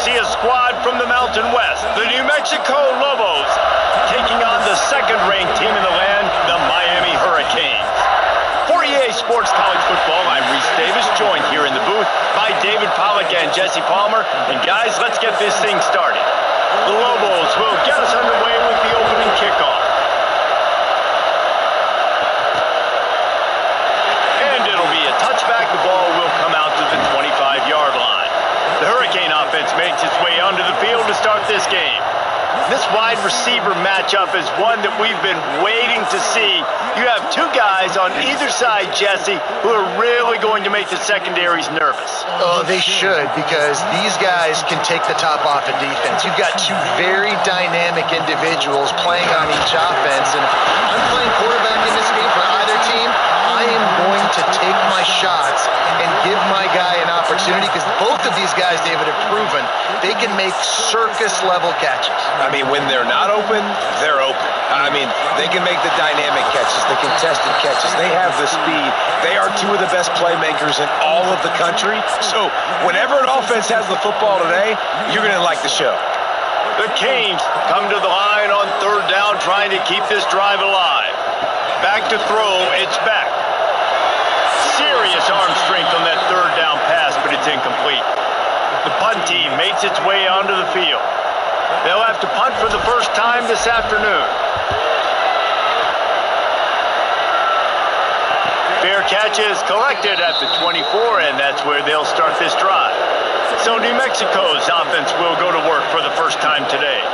see a squad from the Mountain West, the New Mexico Lobos, taking on the second-ranked team in the land, the Miami Hurricanes. For EA Sports College Football, I'm Reese Davis, joined here in the booth by David Pollack and Jesse Palmer. And guys, let's get this thing started. The Lobos will get us underway with the opening kickoff. And it'll be a touchback. The ball will come out to the 25-yard line. The Hurricane offense makes its way onto the field to start this game. This wide receiver matchup is one that we've been waiting to see. You have two guys on either side, Jesse, who are really going to make the secondaries nervous. Oh, they should, because these guys can take the top off of defense. You've got two very dynamic individuals playing on each offense, and if I'm playing quarterback in this game for either team, I am going to take my shots and give my guy an opportunity, because both of these guys, David, have proven they can make circus-level catches. I mean, when they're not open, they're open. I mean, they can make the dynamic catches, the contested catches. They have the speed. They are two of the best playmakers in all of the country. So whenever an offense has the football today, you're going to like the show. The Canes come to the line on third down, trying to keep this drive alive. Back to throw, it's back. Serious arm strength on that third down pass, but it's incomplete. The punt team makes its way onto the field. They'll have to punt for the first time this afternoon. Fair catch is collected at the 24, and that's where they'll start this drive. So New Mexico's offense will go to work for the first time today.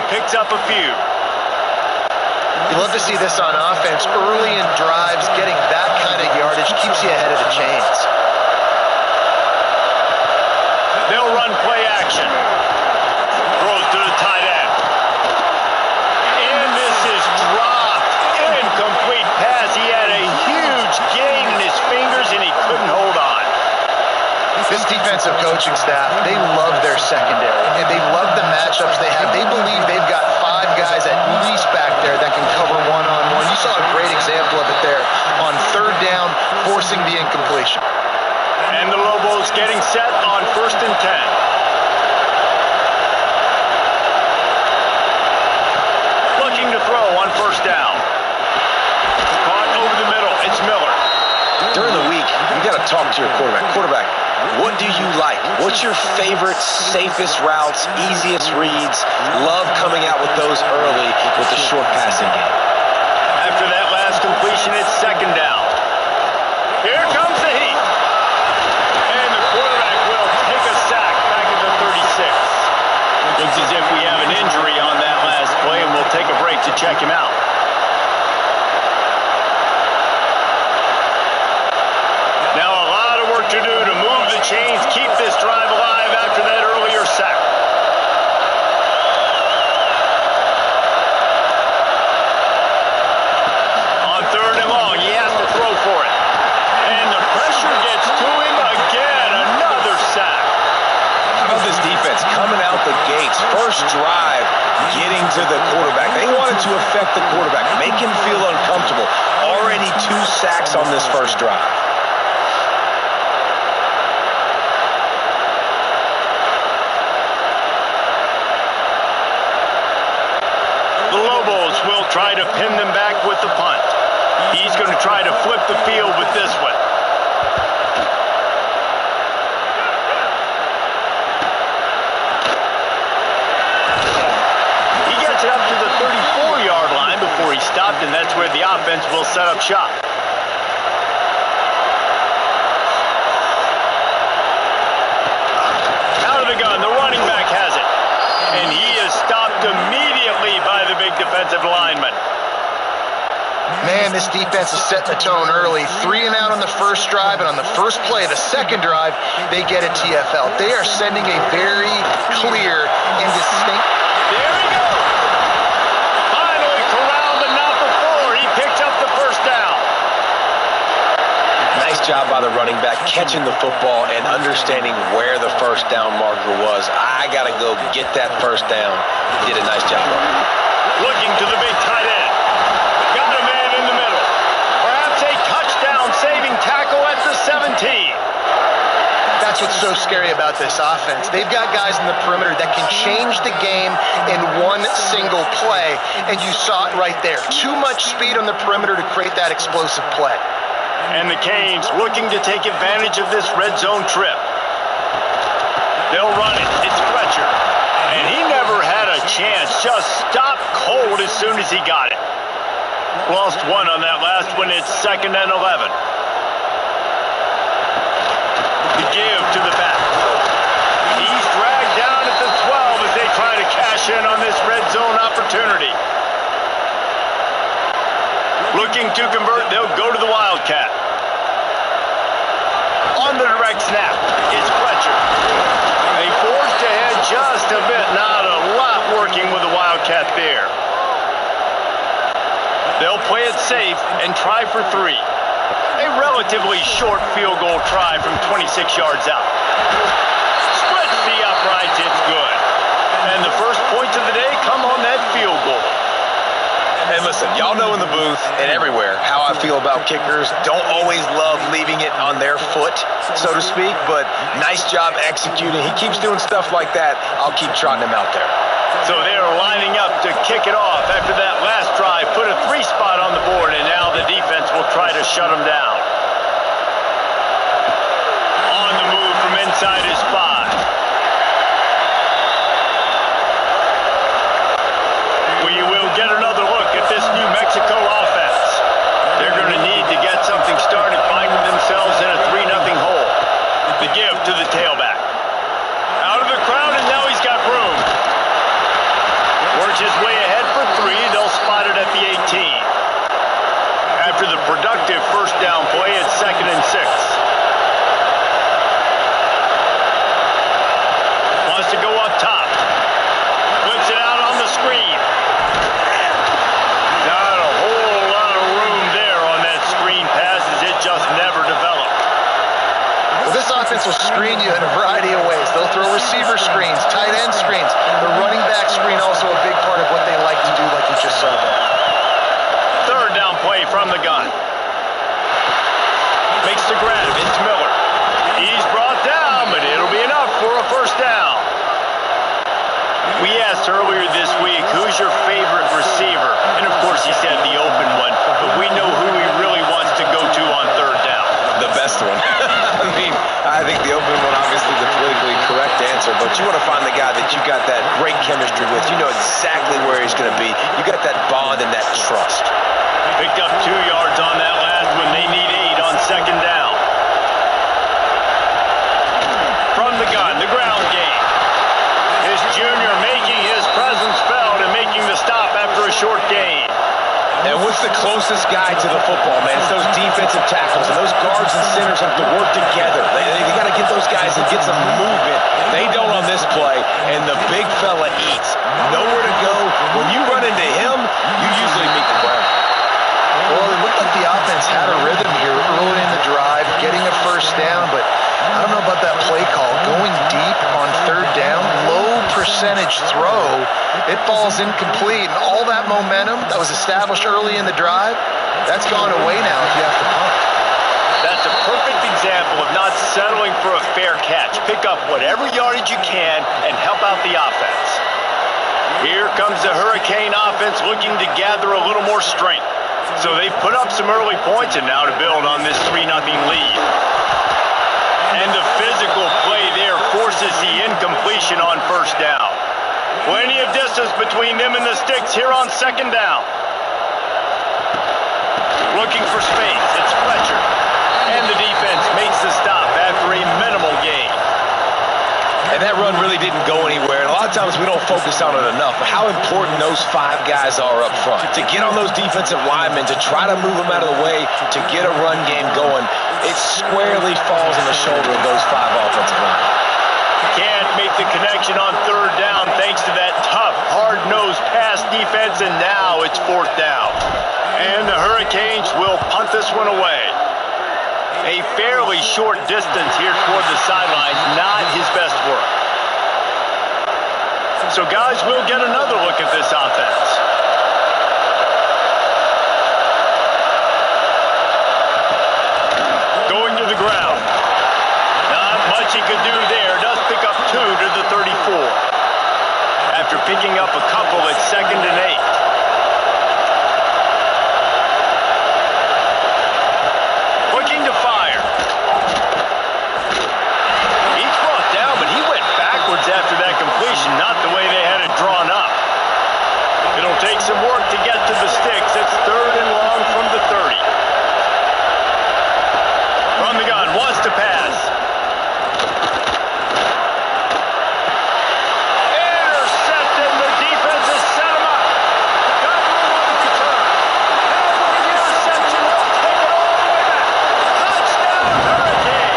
Picks up a few. You love to see this on offense. Early in drives, getting that kind of yardage keeps you ahead of the chains. They'll run play action. Throws to the tight end. And this is dropped. Incomplete pass. He had a huge gain in his fingers and he couldn't hold on. This defensive coaching staff, they love their secondary, and they love the matchups they have. They believe they've got five guys at least back there that can cover one-on-one. You saw a great example of it there on third down, forcing the incompletion. And the Lobos getting set on 1st and 10. Looking to throw on 1st down. Caught over the middle. It's Miller. During the week, you got to talk to your quarterback. Quarterback, what do you like? What's your favorite, safest routes, easiest reads? Love coming out with those early with the short passing game. After that last completion, it's 2nd down. Here comes the heat. And the quarterback will take a sack back at the 36. Looks as if we have an injury on that last play, and we'll take a break to check him out. Now a lot of work to do to move the chains, keep this drive alive after that earlier sack. On 3rd and long, he has to throw for it. And the pressure gets to him again, another sack. How about this defense coming out the gates? First drive, getting to the quarterback. They wanted to affect the quarterback, make him feel uncomfortable. Already 2 sacks on this first drive. The Lobos will try to pin them back with the punt. He's going to try to flip the field with this one. He gets it up to the 34-yard line before he stopped, and that's where the offense will set up shop. Out of the gun, the running back has it. And he is stopped immediately by the big defensive lineman. Man, this defense is setting the tone early. 3 and out on the first drive, and on the first play, the second drive, they get a TFL. They are sending a very clear and distinct... There he goes! running back, catching the football and understanding where the first down marker was. I got to go get that first down. He did a nice job of it. Looking to the big tight end. Got a man in the middle. Perhaps a touchdown-saving tackle at the 17. That's what's so scary about this offense. They've got guys in the perimeter that can change the game in one single play, and you saw it right there. Too much speed on the perimeter to create that explosive play. And the Canes looking to take advantage of this red zone trip. They'll run it. It's Fletcher. And he never had a chance. Just stopped cold as soon as he got it. Lost one on that last one. It's 2nd and 11. The give to the back. He's dragged down at the 12 as they try to cash in on this red zone opportunity. Looking to convert, they'll go to the Wildcat. On the direct snap, it's Fletcher. They forced ahead just a bit, not a lot working with the Wildcat there. They'll play it safe and try for 3. A relatively short field goal try from 26 yards out. Splits the uprights, it's good. And the first points of the day come on that field goal. And listen, y'all know in the booth and everywhere how I feel about kickers. Don't always love leaving it on their foot, so to speak, but nice job executing. He keeps doing stuff like that. I'll keep trotting him out there. So they're lining up to kick it off after that last drive. Put a 3 spot on the board, and now the defense will try to shut them down. On the move from inside his 5. We will get another look at this New Mexico offense. They're going to need to get something started, finding themselves in a 3-0 hole. The give to the tailback. Out of the crowd, and now he's got room. Works his way ahead for 3. They'll spot it at the 18. After the productive first down play, it's 2nd and 6. Wants to go up top. Flips it out on the screen. Not a whole lot of room there on that screen pass as it just never developed. Well, this offense will screen you in a variety of ways. They'll throw receiver screens, tight end screens. The running back screen also a big part of what they like to do, like you just saw there. 3rd down play from the gun. Makes the grab. It's Miller. He's brought down, but it'll be enough for a first down. We asked earlier this week, who's your favorite receiver? And of course he said the open one, but we know who he really wants to go to on 3rd down. The best one. I think the open one, obviously the politically correct answer, but you want to find the guy that you got that great chemistry with. You know exactly where he's going to be. You got that bond and that trust. Picked up 2 yards on that last one. They need 8 on 2nd down. From the gun, the ground game. His junior making his presence felt and making the stop after a short gain. And what's the closest guy to the football, man? It's those defensive tackles, and those guards and centers have to work together. They got to get those guys and get some movement. They don't on this play, and the big fella eats. Nowhere to go. When you run into him, you usually meet the ground. Well, it looked like the offense had a rhythm here early in the drive, getting a first down, but I don't know about that play call. Going deep on 3rd down, low percentage throw, it falls incomplete. And all that momentum that was established early in the drive, that's gone away now if you have to punt. That's a perfect example of not settling for a fair catch. Pick up whatever yardage you can and help out the offense. Here comes the Hurricane offense looking to gather a little more strength. So they put up some early points and now to build on this 3-0 lead. And the physical play there forces the incompletion on 1st down. Plenty of distance between them and the sticks here on 2nd down. Looking for space, it's Fletcher. And the defense makes the stop after a minimal gain. And that run really didn't go anywhere. And a lot of times we don't focus on it enough. But how important those 5 guys are up front. To get on those defensive linemen, to try to move them out of the way, to get a run game going, it squarely falls on the shoulder of those 5 offensive linemen. Can't make the connection on 3rd down thanks to that tough, hard-nosed pass defense, and now it's 4th down. And the Hurricanes will punt this one away. A fairly short distance here toward the sideline, not his best work. So guys, we'll get another look at this offense. Going to the ground. Not much he could do there. Does pick up 2 to the 34. After picking up a couple at 2nd and 8. Looking to fire. He's brought down, but he went backwards after that completion, not the way they had it drawn up. It'll take some work to get to the sticks. It's 3rd and long from the 30. From the gun, wants to pass. Intercepted, the defense has set him up. Got room on the return. And with the interception, he'll take it all the way back. Touchdown, Hurricanes.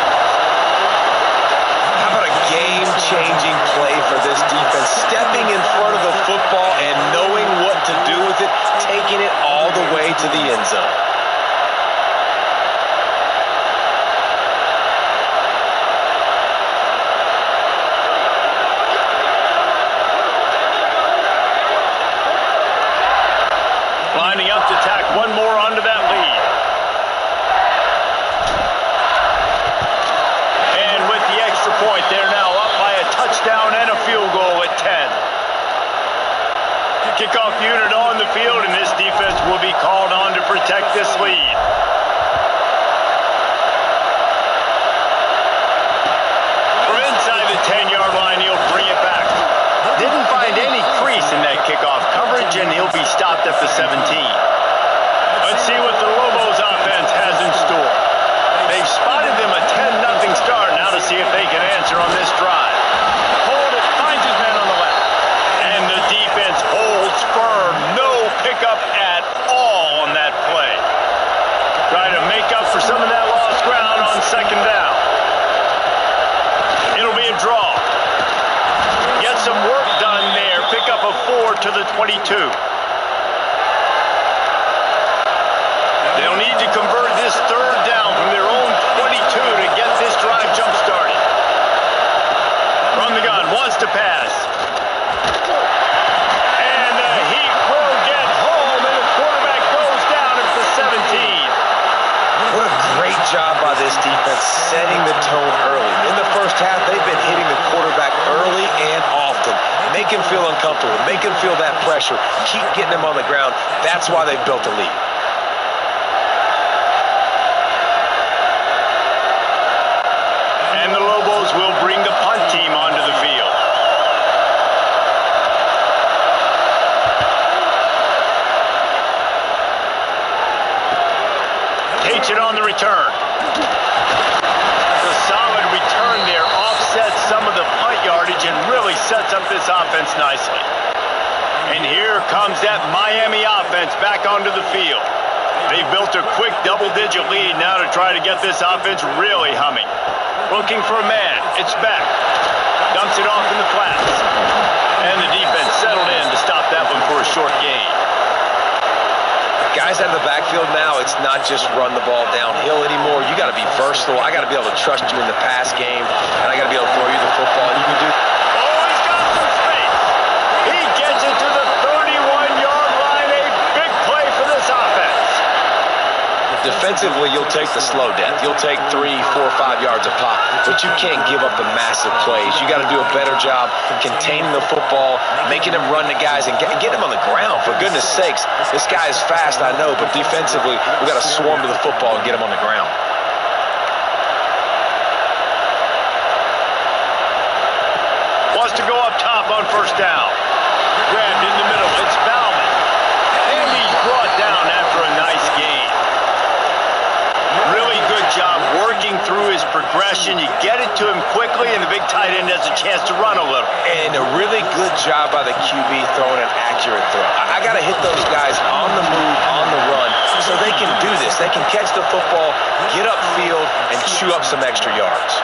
How about a game-changing play for this defense? Stepping in front of the football and knowing what to do with it, taking it all the way to the end zone. Lining up to tack one more onto that lead. And with the extra point, they're now up by a touchdown and a field goal at 10. Kickoff unit on the field, and this defense will be called on to protect this lead. From inside the 10-yard line, he'll bring it back. Didn't find any crease in that kickoff coverage, and he'll be stopped at the 17. Let's see what the Lobos offense has in store. They've spotted them a 10-0 start. Now to see if they can answer on this drive. Hold it, finds his man on the left. And the defense holds firm. No pickup at all on that play. Trying to make up for some of that lost ground on 2nd down. It'll be a draw. Get some work done there. Pick up a 4 to the 22. They'll need to convert this 3rd down from their own 22 to get this drive jump-started. From the gun, wants to pass. And the Heat will get home, and the quarterback goes down at the 17. What a great job by this defense setting the tone early. In the first half, they've been hitting the quarterback early and often. Make him feel uncomfortable. Make him feel that pressure. Keep getting him on the ground. That's why they've built a lead. And the Lobos will bring the punt team onto the field. Takes it on the return. The solid return there offsets some of the punt yardage and really sets up this offense nicely. And here comes that Miami offense back onto the field. They built a quick double-digit lead now to try to get this offense really humming. Looking for a man. It's back. Dumps it off in the flats. And the defense settled in to stop that one for a short gain. Guys out of the backfield now, it's not just run the ball downhill anymore. You got to be versatile. I got to be able to trust you in the pass game, and I got to be able to throw you the football. And you can do. Oh, he's got some space. He gets it to the 31-yard line. A big play for this offense. Defensively, you'll take the slow death. You'll take 3, 4, 5 yards a pop, but you can't give up the massive plays. You got to do a better job containing the football, making them run the guys, and get them on the ground. For goodness sakes, this guy is fast, I know, but defensively, we got to swarm to the football and get him on the ground. Wants to go up top on 1st down. Grabbed in the middle. It's Bauman. And he's brought down after a nice gain. Really good job working through his progression. You get it to him quickly, and the big tight end has a chance to run a little. And a really good job by the QB throwing an accurate throw. I got to hit those guys on the move, on the run, so they can do this. They can catch the football, get upfield, and chew up some extra yards.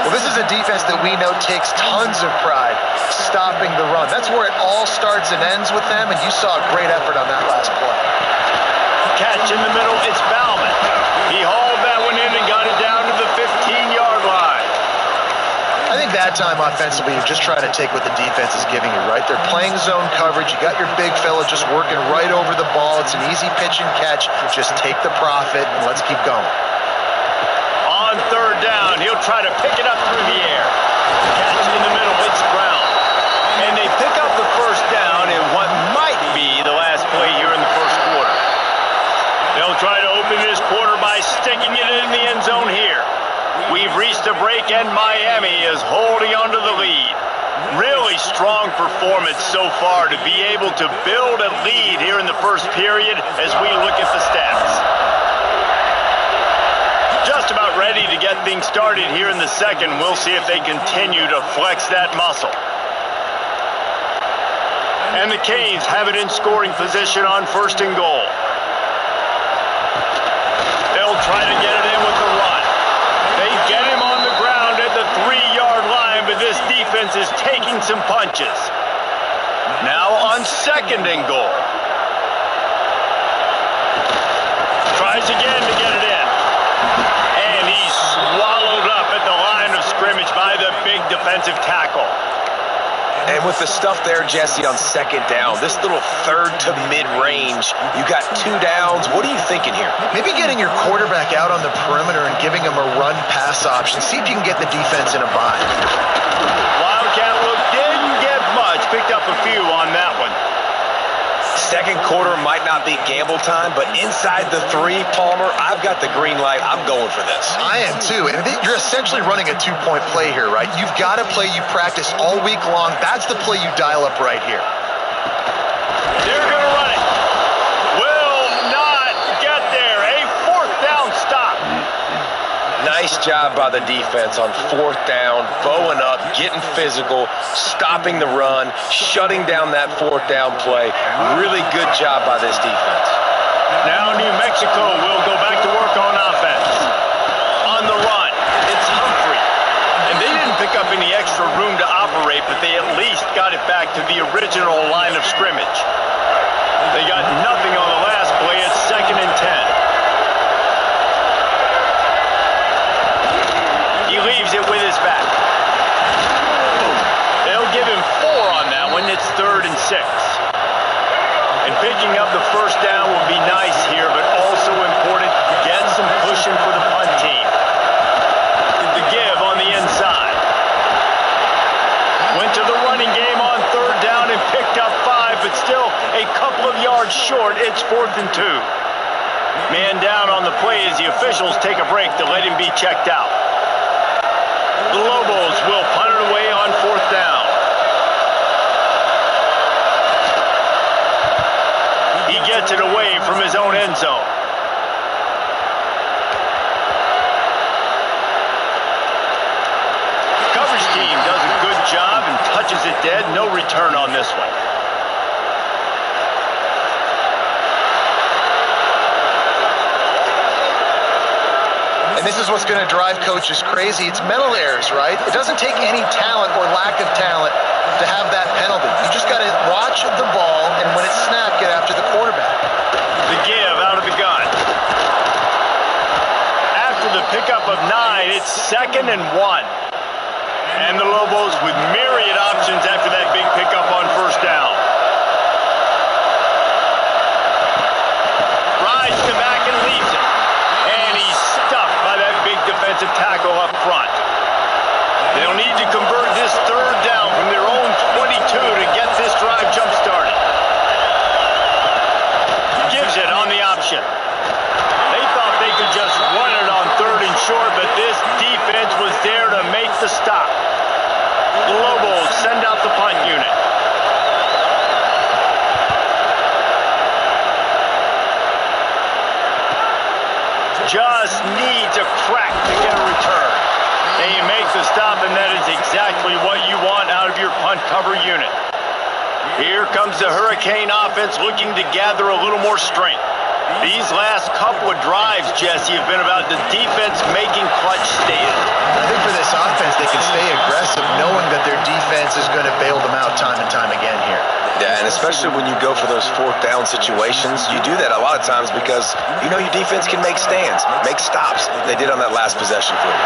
Well, this is a defense that we know takes tons of pride stopping the run. That's where it all starts and ends with them, and you saw a great effort on that last play. Catch in the middle, it's Bauman. He hauled that one in that time offensively, you're just trying to take what the defense is giving you, right? They're playing zone coverage. You got your big fella just working right over the ball. It's an easy pitch and catch. Just take the profit and let's keep going. On third down, he'll try to pick it up through the air. Catch in the middle, it's Brown. And they pick up the first down in what might be the last play here in the first quarter. They'll try to open this quarter by sticking it in the end zone here. We've reached a break, and Miami is holding onto the lead. Really strong performance so far to be able to build a lead here in the first period as we look at the stats. Just about ready to get things started here in the second. We'll see if they continue to flex that muscle. And the Canes have it in scoring position on first and goal. They'll try to get it in with the run. They get him on the ground at the 3-yard line, but this defense is taking some punches. Now on second and goal. Tries again to get it in. And he's swallowed up at the line of scrimmage by the big defensive tackle. And with the stuff there, Jesse, on second down, this little third to mid-range, you got 2 downs. What are you thinking here? Maybe getting your quarterback out on the perimeter and giving him a run-pass option. See if you can get the defense in a bind. Wildcat look didn't get much. Picked up a few on that one. Second quarter might not be gamble time, but inside the 3, Palmer, I've got the green light. I'm going for this. I am too. And you're essentially running a 2-point play here, right? You've got a play you practice all week long. That's the play you dial up right here. They're going to run it. Will not get there. A 4th down stop. Nice job by the defense on 4th down, bowing up, getting physical, stopping the run, shutting down that 4th down play. Really good job by this defense. Now New Mexico will go back to work on offense. On the run, it's Humphrey. And they didn't pick up any extra room to operate, but they at least got it back to the original line of scrimmage. They got nothing on the last play. It's 2nd and 10. He leaves it with his back. They'll give him 4 on that one. It's 3rd and 6. And picking up the first down will be nice here, but also important. Get some pushing for the punt team. The give on the inside. Went to the running game on 3rd down and picked up 5, but still a couple of yards short. It's 4th and 2. Man down on the play as the officials take a break to let him be checked out. The Lobos will punt it away on 4th down. He gets it away from his own end zone. Coverage team does a good job and touches it dead. No return on this one. And this is what's going to drive coaches crazy. It's mental errors, right? It doesn't take any talent or lack of talent to have that penalty. You just got to watch the ball, and when it's snapped, get after the quarterback. The give out of the gun. After the pickup of 9, it's 2nd and 1. And the Lobos with myriad options after that big pickup on 1st down. Rides to back and leaves it. And he's stuffed by that big defensive tackle up front. They'll need to convert this 3rd down from their own 22 to get this drive jump-started. Gives it on the option. They thought they could just run it on 3rd and short, but this defense was there to make the stop. The Lobos send out the punt unit. Just needs a crack to get a return. And you make the stop, and that is exactly what you want out of your punt cover unit. Here comes the Hurricane offense looking to gather a little more strength. These last couple of drives, Jesse, have been about the defense making clutch stays. I think for this offense, they can stay aggressive knowing that their defense is going to bail them out time and time again here. Yeah, and especially when you go for those 4th down situations, you do that a lot of times because you know your defense can make stands, make stops. They did on that last possession for you.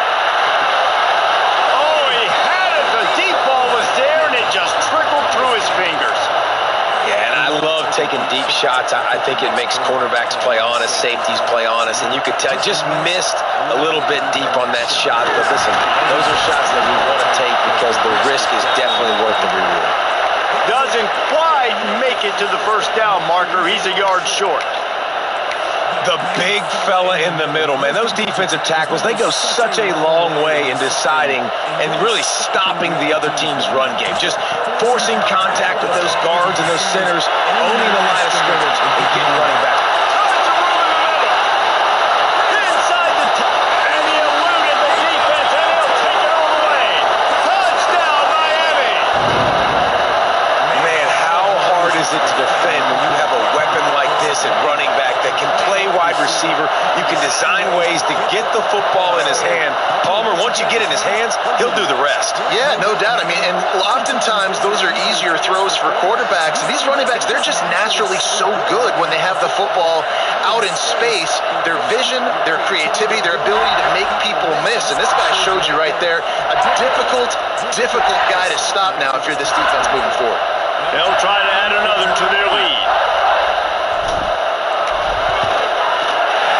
Oh, he had it taking deep shots. I think it makes cornerbacks play honest, safeties play honest, and you could tell just missed a little bit deep on that shot. But listen, those are shots that we want to take because the risk is definitely worth the reward. Doesn't quite make it to the first down marker. He's a yard short. The big fella in the middle, man. Those defensive tackles, they go such a long way in deciding and really stopping the other team's run game. Just forcing contact with those guards and those centers, owning the line of scrimmage, and getting running back. Inside the and he eluded the defense, and he'll take it all the way. Touchdown, Miami! Man, how hard is it to defend when you have a weapon like this at running back that can play wide receiver? You can design ways to get the football in his hand. Palmer, once you get it in his hands, he'll do the rest. Yeah, no doubt. I mean, and oftentimes those are easier throws for quarterbacks. These running backs, they're just naturally so good when they have the football out in space. Their vision, their creativity, their ability to make people miss. And this guy showed you right there, a difficult guy to stop now if you're this defense moving forward. They'll try to add another to their lead.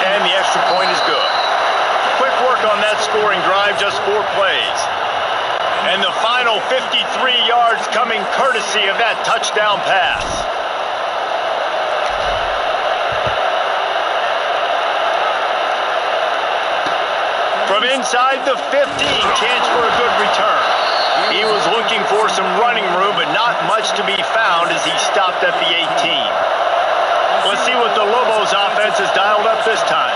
And the extra point is good. Quick work on that scoring drive, just 4 plays. And the final 53 yards coming courtesy of that touchdown pass. From inside the 15, chance for a good return. He was looking for some running room, but not much to be found as he stopped at the 18. Let's see what the Lobos offense has dialed up this time.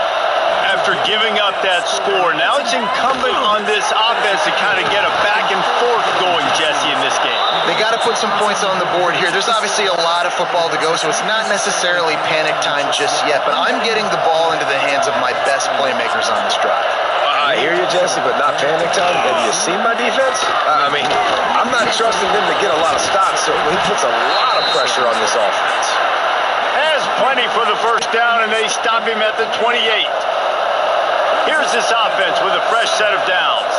After giving up that score, now it's incumbent on this offense to kind of get a back and forth going, Jesse, in this game. They got to put some points on the board here. There's obviously a lot of football to go, so it's not necessarily panic time just yet, but I'm getting the ball into the hands of my best playmakers on this drive. I hear you, Jesse, but not panic time. Have you seen my defense? I mean, I'm not trusting them to get a lot of stops, so he puts a lot of pressure on this offense. Has plenty for the first down, and they stop him at the 28. Here's this offense with a fresh set of downs.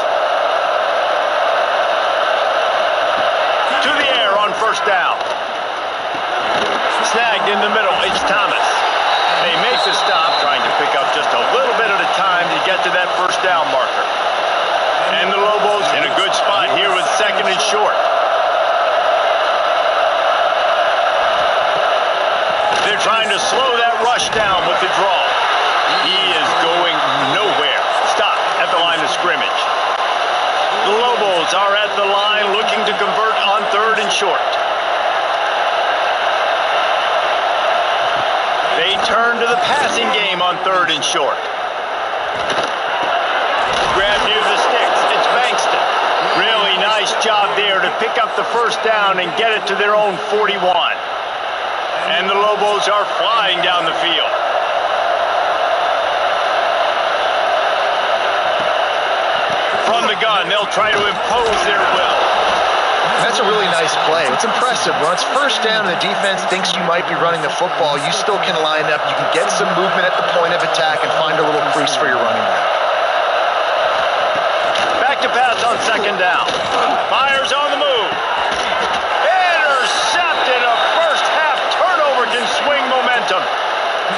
To the air on first down. Snagged in the middle. It's Thomas. They make the stop, trying to pick up just a little bit at a time to get to that first down marker. And the Lobos in a good spot here with second and short. They're trying to slow that rush down with the draw. He is going nowhere. Stop at the line of scrimmage. The Lobos are at the line looking to convert on third and short. They turn to the passing game on third and short. Grab near the sticks. It's Bankston. Really nice job there to pick up the first down and get it to their own 41. And the Lobos are flying down the field. From the gun, they'll try to impose their will. That's a really nice play. It's impressive. When it's first down and the defense thinks you might be running the football, you still can line up. You can get some movement at the point of attack and find a little crease for your running back. Back to pass on second down. Fires on the move. Intercepted. A first half turnover can swing momentum.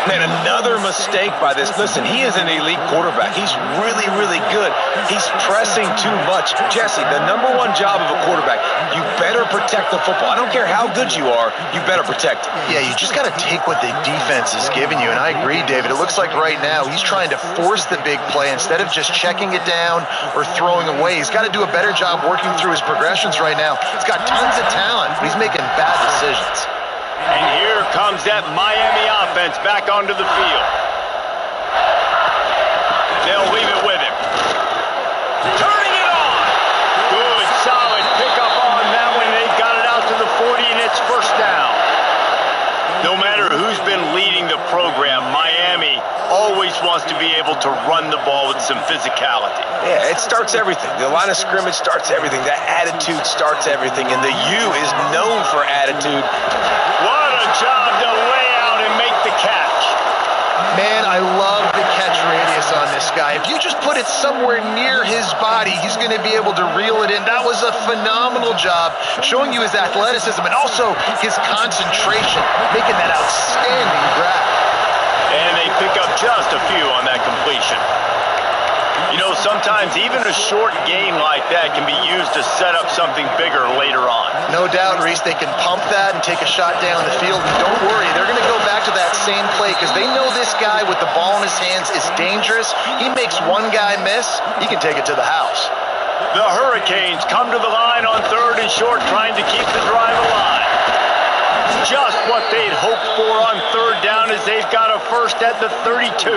Man, another mistake by this. Listen, he is an elite quarterback. He's really, really good. He's pressing too much. Jesse, the number one job of a quarterback, you better protect the football. I don't care how good you are, you better protect it. Yeah, you just got to take what the defense is giving you. And I agree, David. It looks like right now he's trying to force the big play instead of just checking it down or throwing away. He's got to do a better job working through his progressions right now. He's got tons of talent, but he's making bad decisions. And here comes that Miami offense back onto the field. They'll leave it with him. Turning it on. Good, solid pickup on that one. They got it out to the 40, and it's first down. No matter who's been leading the program, Miami always wants to be able to run the ball with some physicality. Yeah, it starts everything. The line of scrimmage starts everything. That attitude starts everything, and the U is known for attitude. What a job to lay out and make the catch. Man, I love the catch radius on this guy. If you just put put it somewhere near his body, he's going to be able to reel it in. That was a phenomenal job, showing you his athleticism and also his concentration, making that outstanding grab. And they pick up just a few on that completion. You know, sometimes even a short gain like that can be used to set up something bigger later on. No doubt, Reese, they can pump that and take a shot down the field. And don't worry, they're going to go back to that same play because they know this guy with the ball in his hands is dangerous. He makes one guy miss, he can take it to the house. The Hurricanes come to the line on 3rd and short, trying to keep the drive alive. Just what they'd hoped for on 3rd down as they've got a first at the 32.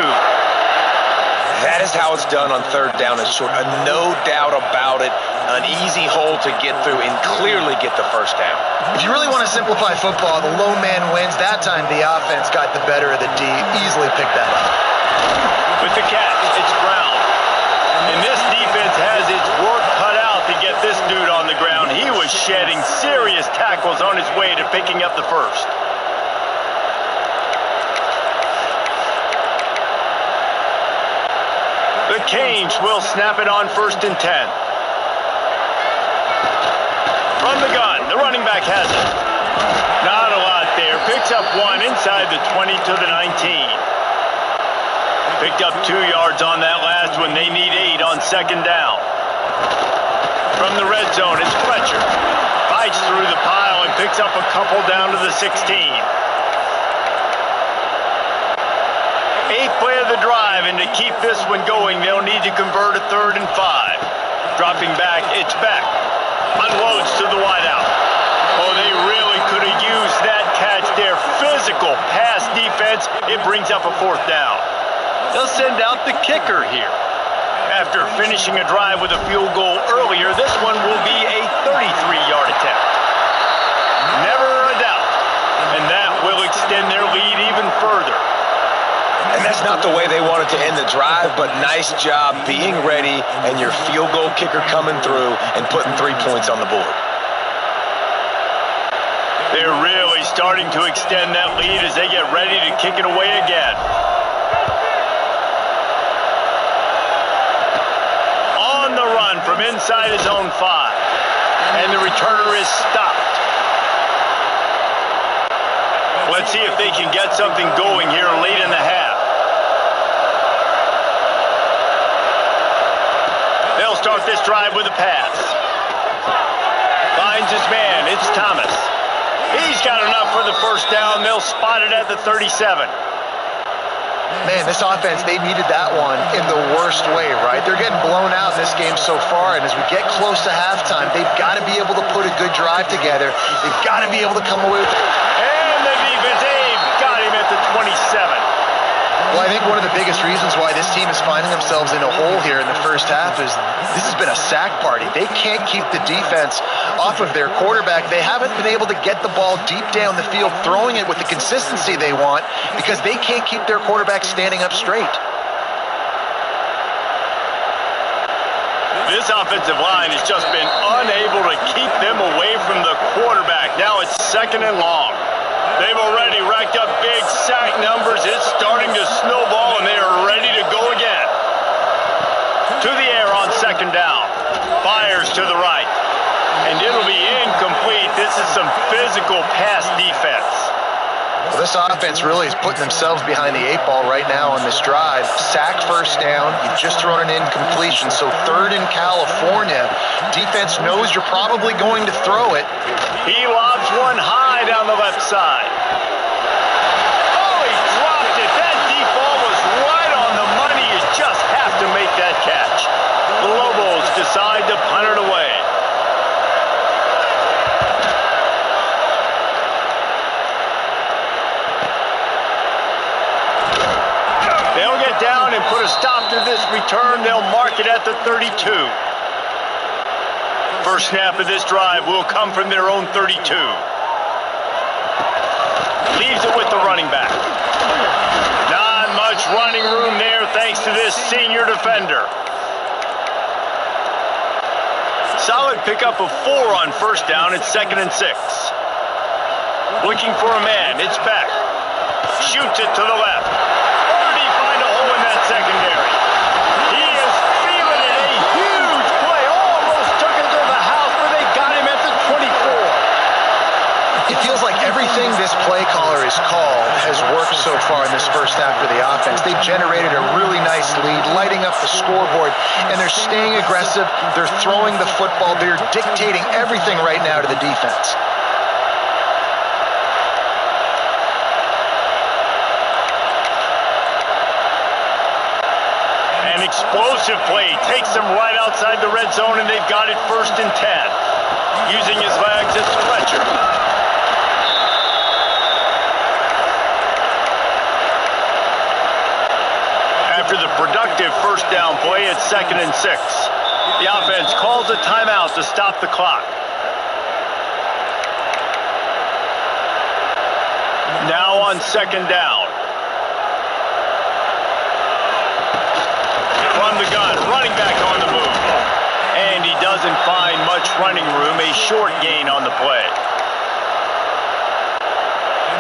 That is how it's done on 3rd down and short. No doubt about it. An easy hole to get through and clearly get the first down. If you really want to simplify football, the low man wins. That time the offense got the better of the D. Easily picked that up. With the catch, it's Brown. And this defense has its work cut out to get this dude on the ground. He was shedding serious tackles on his way to picking up the first. The Canes will snap it on 1st and 10. From the gun, the running back has it. Not a lot there. Picks up 1 inside the 20 to the 19. Picked up 2 yards on that last one. They need 8 on 2nd down. From the red zone, it's Fletcher. Fights through the pile and picks up a couple down to the 16. 8th play of the drive, and to keep this one going, they'll need to convert a 3rd and 5. Dropping back, it's Beck. Unloads to the wideout. Oh, they really could have used that catch there. Physical pass defense. It brings up a 4th down. They'll send out the kicker here. After finishing a drive with a field goal earlier, this one will be a 33-yard attempt. Never a doubt. And that will extend their lead even further. And that's not the way they wanted to end the drive, but nice job being ready and your field goal kicker coming through and putting 3 points on the board. They're really starting to extend that lead as they get ready to kick it away again. On the run from inside his own 5. And the returner is stopped. Let's see if they can get something going here late in the half. They'll start this drive with a pass. Finds his man. It's Thomas. He's got enough for the first down. They'll spot it at the 37. Man, this offense, they needed that one in the worst way, right? They're getting blown out in this game so far, and as we get close to halftime, they've got to be able to put a good drive together. They've got to be able to come away with it. And the defense, they've got him at the 27. Well, I think one of the biggest reasons why this team is finding themselves in a hole here in the first half is this has been a sack party. They can't keep the defense off of their quarterback. They haven't been able to get the ball deep down the field, throwing it with the consistency they want because they can't keep their quarterback standing up straight. This offensive line has just been unable to keep them away from the quarterback. Now it's 2nd and long. They've already racked up big sack numbers. It's starting to snowball, and they are ready to go again. To the air on 2nd down. Fires to the right. And it'll be incomplete. This is some physical pass defense. Well, this offense really is putting themselves behind the 8 ball right now on this drive. Sack first down. You've just thrown an incompletion. So 3rd in California. Defense knows you're probably going to throw it. He lobs one high down the left side. Oh, he dropped it. That deep ball was right on the money. You just have to make that catch. The Lobos decide to punt it away. They'll get down and put a stop to this return. They'll mark it at the 32. First snap of this drive will come from their own 32. Leaves it with the running back. Not much running room there thanks to this senior defender. Solid pickup of 4 on first down. It's 2nd and 6. Looking for a man. It's Beck. Shoots it to the left. Or did he find a hole in that secondary? He is feels like everything this play caller has called has worked so far in this first half for the offense. They've generated a really nice lead, lighting up the scoreboard, and they're staying aggressive. They're throwing the football. They're dictating everything right now to the defense. An explosive play takes them right outside the red zone, and they've got it 1st and 10. Using his legs, it's Fletcher. After the productive first down play, it's 2nd and 6. The offense calls a timeout to stop the clock. Now on 2nd down. From the gun, running back on the move. And he doesn't find much running room, a short gain on the play.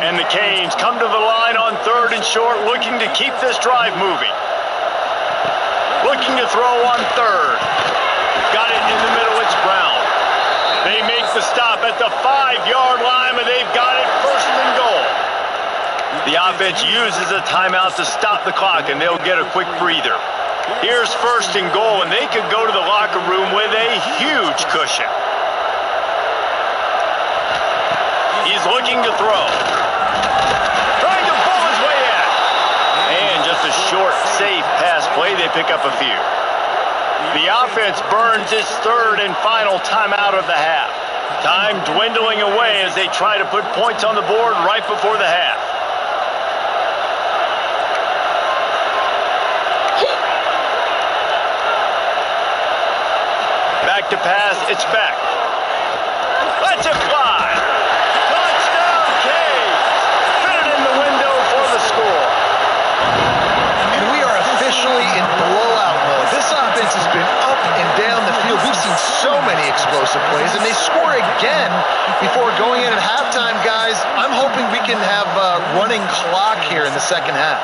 And the Canes come to the line on 3rd and short, looking to keep this drive moving. Looking to throw on 3rd. Got it in the middle, it's Brown. They make the stop at the 5-yard line, and they've got it 1st and goal. The offense uses a timeout to stop the clock, and they'll get a quick breather. Here's 1st and goal, and they could go to the locker room with a huge cushion. He's looking to throw. Trying to pull his way in. And just a short, safe pass play. They pick up a few. The offense burns its 3rd and final timeout of the half. Time dwindling away as they try to put points on the board right before the half. Back to pass, it's back. Let's it fly. Touchdown, Canes. Fit it in the window for the score. And we are officially in blowout mode. This offense has been up and down the field. We've seen so many explosive plays, and they score again before going in at halftime, guys. I'm hoping we can have a running clock here in the second half.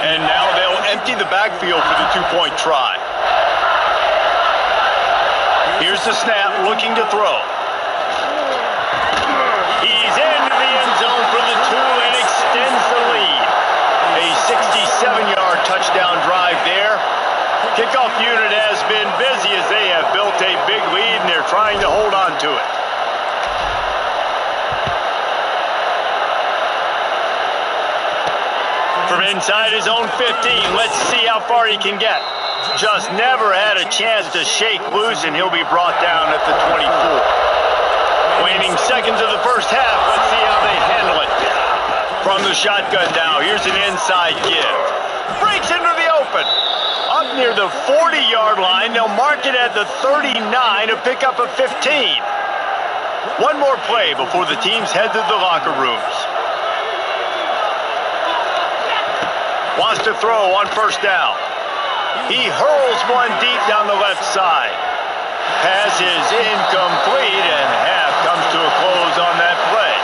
And now they'll empty the backfield for the 2-point try. Here's the snap, looking to throw. He's into the end zone for the 2 and extends the lead. A 67-yard touchdown drive there. Kickoff unit has been busy as they have built a big lead, and they're trying to hold on to it. From inside his own 15, let's see how far he can get. Just never had a chance to shake loose, and he'll be brought down at the 24. Waning seconds of the first half, let's see how they handle it. From the shotgun now, here's an inside give. Breaks into the open. Up near the 40-yard line, they'll mark it at the 39 to pick up a 15. One more play before the teams head to the locker rooms. Wants to throw on 1st down. He hurls one deep down the left side. Pass is incomplete, and half comes to a close on that play.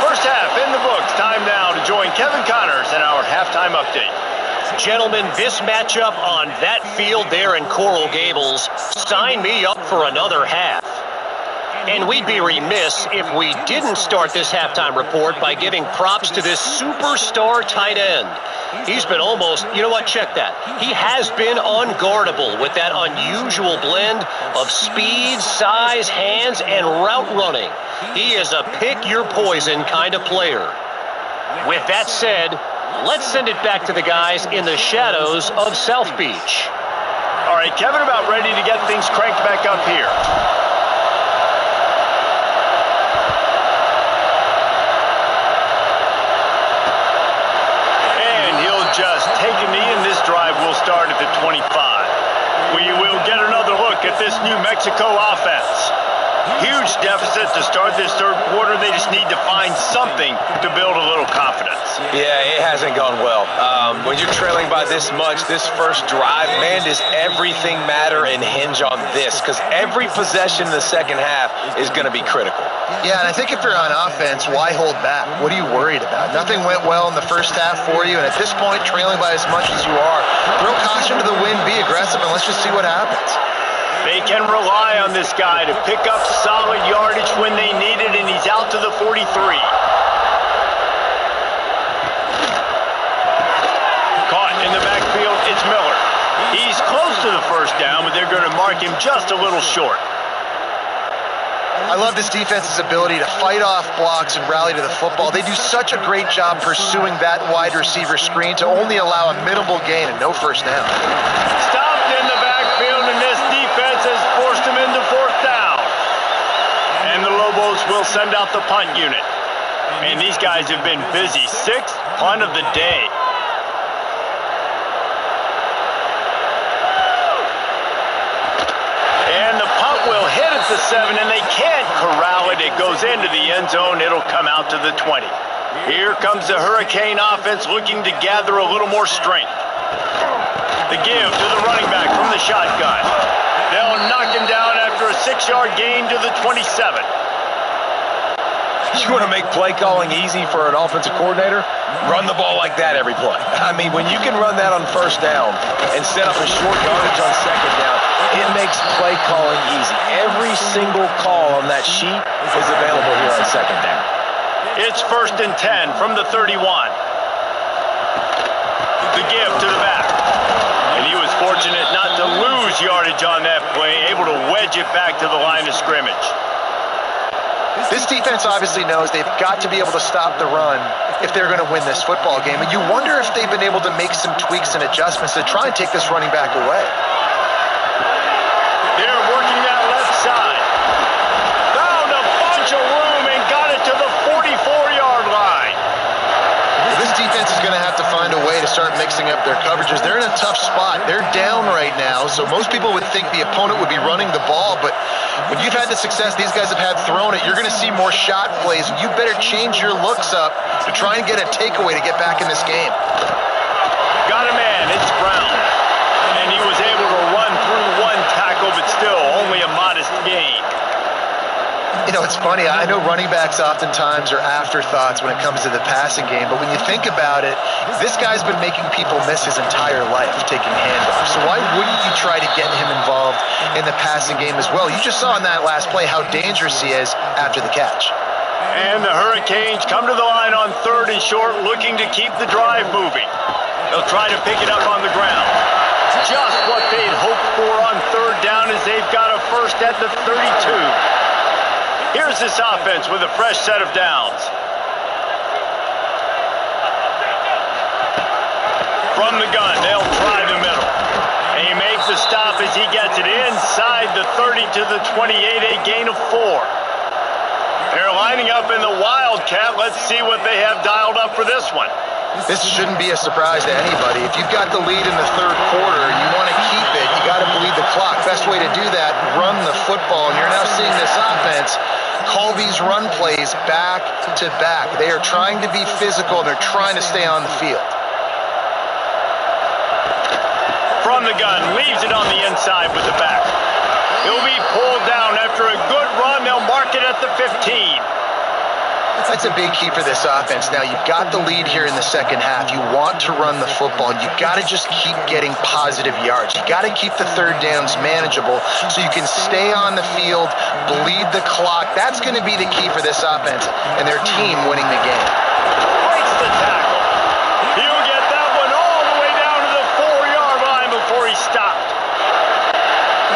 First half in the books. Time now to join Kevin Connors in our halftime update. Gentlemen, this matchup on that field there in Coral Gables, sign me up for another half. And we'd be remiss if we didn't start this halftime report by giving props to this superstar tight end. He's been almost, you know what, check that. He has been unguardable with that unusual blend of speed, size, hands, and route running. He is a pick-your-poison kind of player. With that said, let's send it back to the guys in the shadows of South Beach. All right, Kevin, about ready to get things cranked back up here. Just take a knee, and this drive will start at the 25. We will get another look at this New Mexico offense. Huge deficit to start this 3rd quarter. They just need to find something to build a little confidence. Yeah, it hasn't gone well. When you're trailing by this much, this first drive, man, does everything matter and hinge on this? Because every possession in the second half is going to be critical. Yeah, and I think if you're on offense, why hold back? What are you worried about? Nothing went well in the first half for you, and at this point, trailing by as much as you are, throw caution to the wind, be aggressive, and let's just see what happens. They can rely on this guy to pick up solid yardage when they need it, and he's out to the 43. Caught in the backfield, it's Miller. He's close to the first down, but they're going to mark him just a little short. I love this defense's ability to fight off blocks and rally to the football. They do such a great job pursuing that wide receiver screen to only allow a minimal gain and no first down. Stopped in the backfield, and this defense has forced him into fourth down. And the Lobos will send out the punt unit. And these guys have been busy. Sixth punt of the day. And the punt will hit at the 7, and they can't corral it. It goes into the end zone. It'll come out to the 20. Here comes the Hurricane offense looking to gather a little more strength. The give to the running back from the shotgun. They'll knock him down after a 6-yard gain to the 27. You want to make play calling easy for an offensive coordinator? Run the ball like that every play. I mean, when you can run that on first down and set up a short yardage on second down, it makes play calling easy. Every single call on that sheet is available here on second down. It's 1st and 10 from the 31. The give to the back. And he was fortunate not to lose yardage on that play, able to wedge it back to the line of scrimmage. This defense obviously knows they've got to be able to stop the run if they're going to win this football game. And you wonder if they've been able to make some tweaks and adjustments to try and take this running back away. They're working that left side. Found a bunch of room and got it to the 44-yard line. This defense is going to have to find a way to start mixing up their coverages. They're in a tough spot. They're down right now, so most people would think the opponent would be running the ball, but when you've had the success these guys have had throwing it, you're going to see more shot plays. You better change your looks up to try and get a takeaway to get back in this game. Got a man, it's Brown. And he was able to run through one tackle, but still only a modest gain. You know, it's funny. I know running backs oftentimes are afterthoughts when it comes to the passing game, but when you think about it, this guy's been making people miss his entire life taking handoffs. So why wouldn't you try to get him involved in the passing game as well? You just saw in that last play how dangerous he is after the catch. And the Hurricanes come to the line on 3rd and short, looking to keep the drive moving. They'll try to pick it up on the ground. Just what they'd hoped for on 3rd down as they've got a first at the 32. Here's this offense with a fresh set of downs. From the gun, they'll try the middle. And he makes the stop as he gets it inside the 30 to the 28, a gain of 4. They're lining up in the Wildcat. Let's see what they have dialed up for this one. This shouldn't be a surprise to anybody. If you've got the lead in the 3rd quarter, you want to keep it, you got to bleed the clock. Best way to do that, run the football. And you're now seeing this offense call these run plays back to back. They are trying to be physical, and they're trying to stay on the field. From the gun, leaves it on the inside with the back. He'll be pulled down after a good run. They'll mark it at the 15. That's a big key for this offense. Now, you've got the lead here in the second half. You want to run the football. You've got to just keep getting positive yards. You've got to keep the 3rd downs manageable so you can stay on the field, bleed the clock. That's going to be the key for this offense and their team winning the game. Breaks the tackle. He'll get that one all the way down to the 4-yard line before he stopped.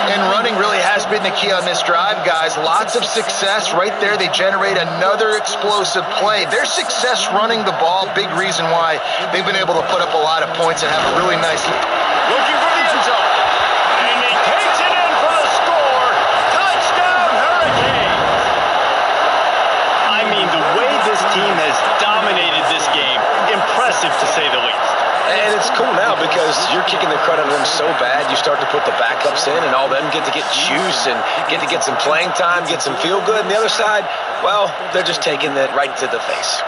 And running really has been the key on this drive, guys. Lots of success right there. They generate another explosive play. Their success running the ball, big reason why they've been able to put up a lot of points and have a really nice lead. Looking for the end zone. And he takes it in for the score. Touchdown, Hurricanes. I mean, the way this team has dominated this game, impressive to say the least. And it's cool now because you're kicking the crud out of them so bad, you start to put the backups in and all them get to get juice and get to get some playing time, get some feel good. And the other side, well, they're just taking it right to the face.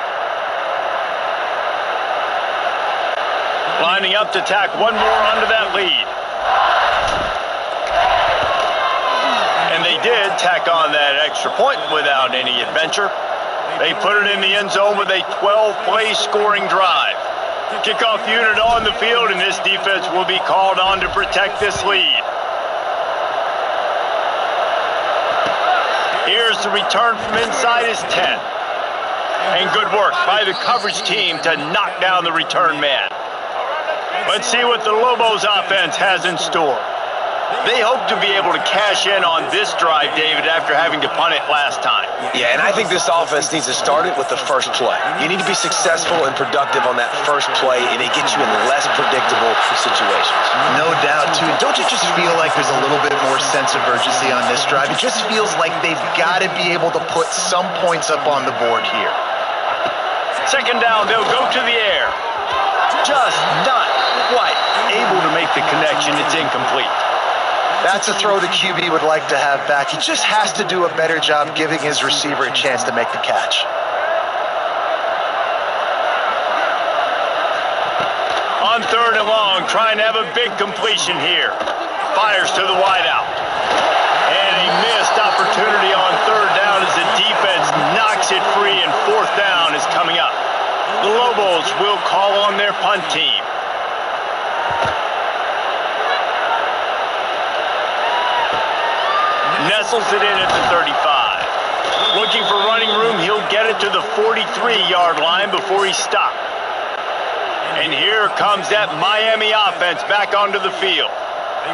Lining up to tack one more onto that lead. And they did tack on that extra point without any adventure. They put it in the end zone with a 12-play scoring drive. Kickoff unit on the field, and this defense will be called on to protect this lead. Here's the return from inside his 10. And good work by the coverage team to knock down the return man. Let's see what the Lobos offense has in store. They hope to be able to cash in on this drive, David, after having to punt it last time. Yeah, and I think this offense needs to start it with the first play. You need to be successful and productive on that first play, and it gets you in less predictable situations. No doubt, too. Don't you just feel like there's a little bit more sense of urgency on this drive? It just feels like they've got to be able to put some points up on the board here. Second down, they'll go to the air. Just not quite able to make the connection. It's incomplete. That's a throw the QB would like to have back. He just has to do a better job giving his receiver a chance to make the catch. On third and long, trying to have a big completion here. Fires to the wideout. And a missed opportunity on third down as the defense knocks it free, and fourth down is coming up. The Lobos will call on their punt team. Nestles it in at the 35. Looking for running room, he'll get it to the 43-yard line before he stopped. And here comes that Miami offense back onto the field.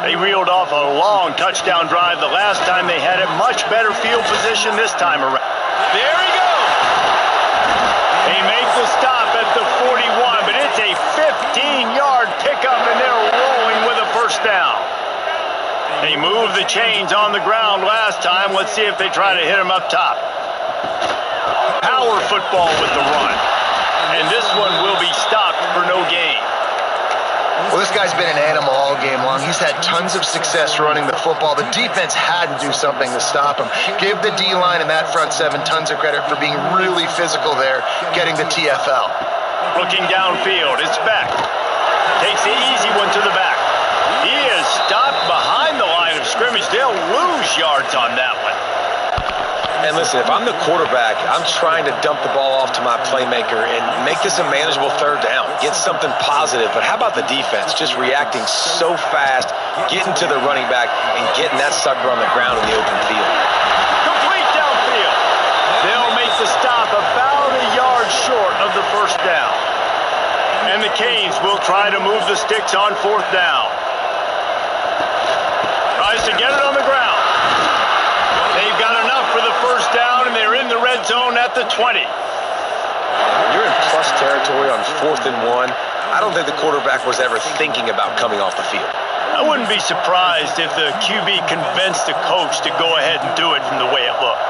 They reeled off a long touchdown drive the last time they had it. Much better field position this time around. There he goes! They make the stop at the 41, but it's a 15-yard pickup, and they're rolling with a first down. They moved the chains on the ground last time. Let's see if they try to hit him up top. Power football with the run. And this one will be stopped for no gain. Well, this guy's been an animal all game long. He's had tons of success running the football. The defense had to do something to stop him. Give the D-line and that front seven tons of credit for being really physical there, getting the TFL. Looking downfield, it's Beck. Takes the easy one to the back. He is stopped behind the line of scrimmage. They'll lose yards on that one. And listen, if I'm the quarterback, I'm trying to dump the ball off to my playmaker and make this a manageable third down. Get something positive. But how about the defense? Just reacting so fast, getting to the running back, and getting that sucker on the ground in the open field. Complete downfield. They'll make the stop about a yard short of the first down. And the Canes will try to move the sticks on fourth down. Tries to get it on the ground. They've got enough for the first down, and they're in the red zone at the 20. When you're in plus territory on 4th and 1, I don't think the quarterback was ever thinking about coming off the field. I wouldn't be surprised if the QB convinced the coach to go ahead and do it from the way it looked.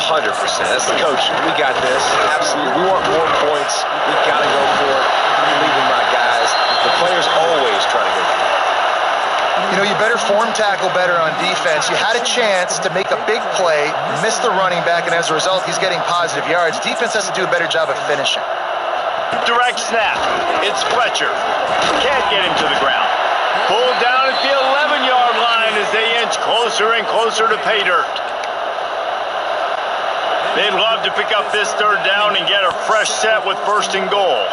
100%. That's the coach. We got this. Absolutely. We want more points. We got to go for it. I believe in my guys. The players always try to go for it. You know, you better form tackle better on defense. You had a chance to make a big play, missed the running back, and as a result, he's getting positive yards. Defense has to do a better job of finishing. Direct snap. It's Fletcher. Can't get him to the ground. Pulled down at the 11-yard line as they inch closer and closer to pay dirt. They'd love to pick up this third down and get a fresh set with first and goal.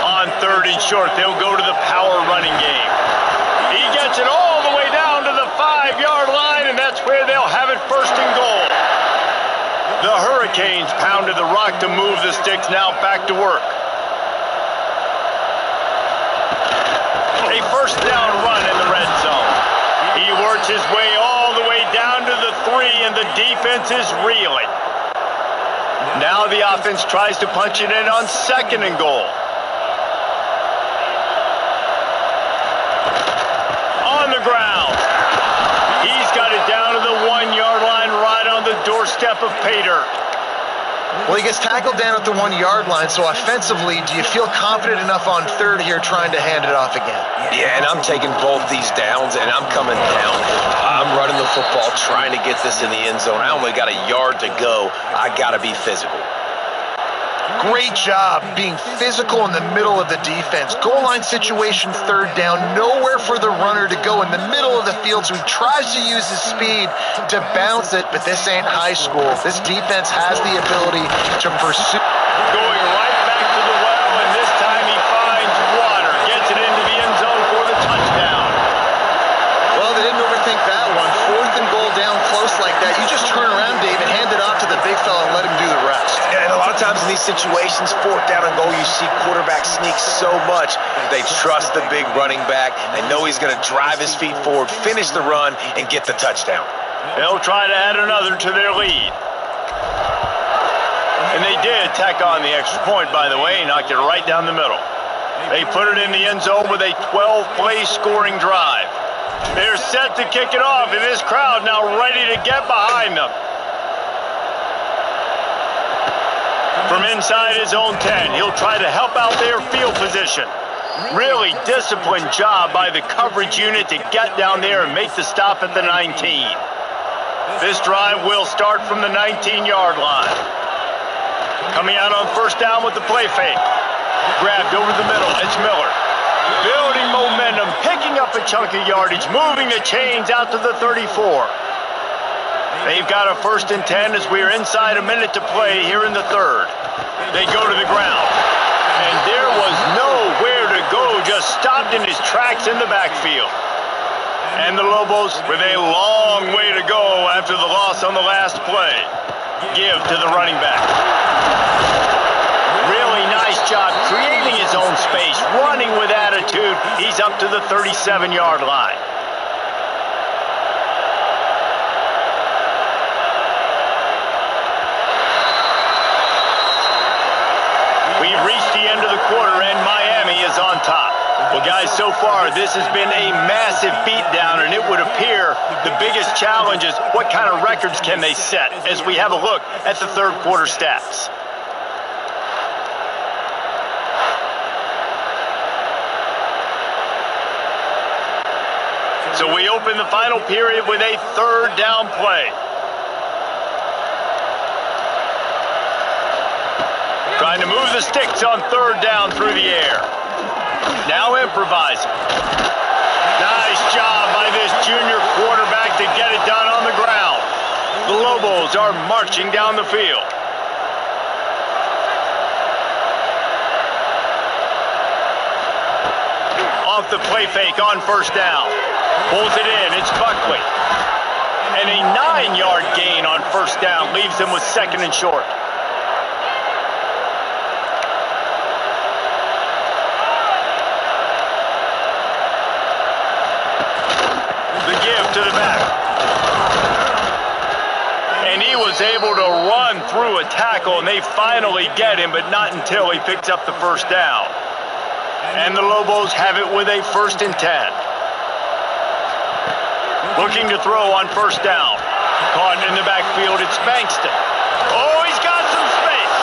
On third and short, they'll go to the power running game. He gets it all the way down to the 5-yard line, and that's where they'll have it first and goal. The Hurricanes pounded the rock to move the sticks, now back to work. A first down run in the red zone. He works his way all the way down to the 3, and the defense is reeling. Now the offense tries to punch it in on second and goal. On the ground. He's got it down to the 1-yard line, right on the doorstep of pay dirt. Well, he gets tackled down at the 1-yard line, so offensively, do you feel confident enough on third here trying to hand it off again? Yeah, and I'm taking both these downs, and I'm coming down. I'm running the football, trying to get this in the end zone. I only got a yard to go. I got to be physical. Great job being physical in the middle of the defense. Goal line situation, third down, nowhere for the runner to go in the middle of the field, so he tries to use his speed to bounce it, but this ain't high school. This defense has the ability to pursue. Going right back to the well, and this time he finds water. Gets it into the end zone for the touchdown. Well, they didn't overthink that one. Fourth and goal down close like that. You just turn around, Dave, and hand it off to the big fella and let him do the rest. And a lot of times in these situations, fourth down and goal, you see quarterbacks sneak so much. They trust the big running back. They know he's going to drive his feet forward, finish the run, and get the touchdown. They'll try to add another to their lead. And they did tack on the extra point, by the way, knocked it right down the middle. They put it in the end zone with a 12-play scoring drive. They're set to kick it off, and this crowd now ready to get behind them. From inside his own 10, he'll try to help out their field position. Really disciplined job by the coverage unit to get down there and make the stop at the 19. This drive will start from the 19-yard line. Coming out on first down with the play fake. Grabbed over the middle, it's Miller. Building momentum, picking up a chunk of yardage, moving the chains out to the 34. They've got a 1st and 10 as we're inside a minute to play here in the third. They go to the ground. And there was nowhere to go, just stopped in his tracks in the backfield. And the Lobos with a long way to go after the loss on the last play. Give to the running back. Really nice job creating his own space, running with attitude. He's up to the 37-yard line. We've reached the end of the quarter, and Miami is on top. Well, guys, so far, this has been a massive beatdown, and it would appear the biggest challenge is what kind of records can they set as we have a look at the third quarter stats. So we open the final period with a third down play. Trying to move the sticks on third down through the air. Now improvising. Nice job by this junior quarterback to get it done on the ground. The Lobos are marching down the field. Off the play fake on first down. Pulls it in, it's Buckley. And a 9-yard gain on first down leaves them with 2nd and short. The give to the back. And he was able to run through a tackle, and they finally get him, but not until he picks up the first down. And the Lobos have it with a 1st and 10. Looking to throw on first down. Caught in the backfield, it's Bankston. Oh, he's got some space.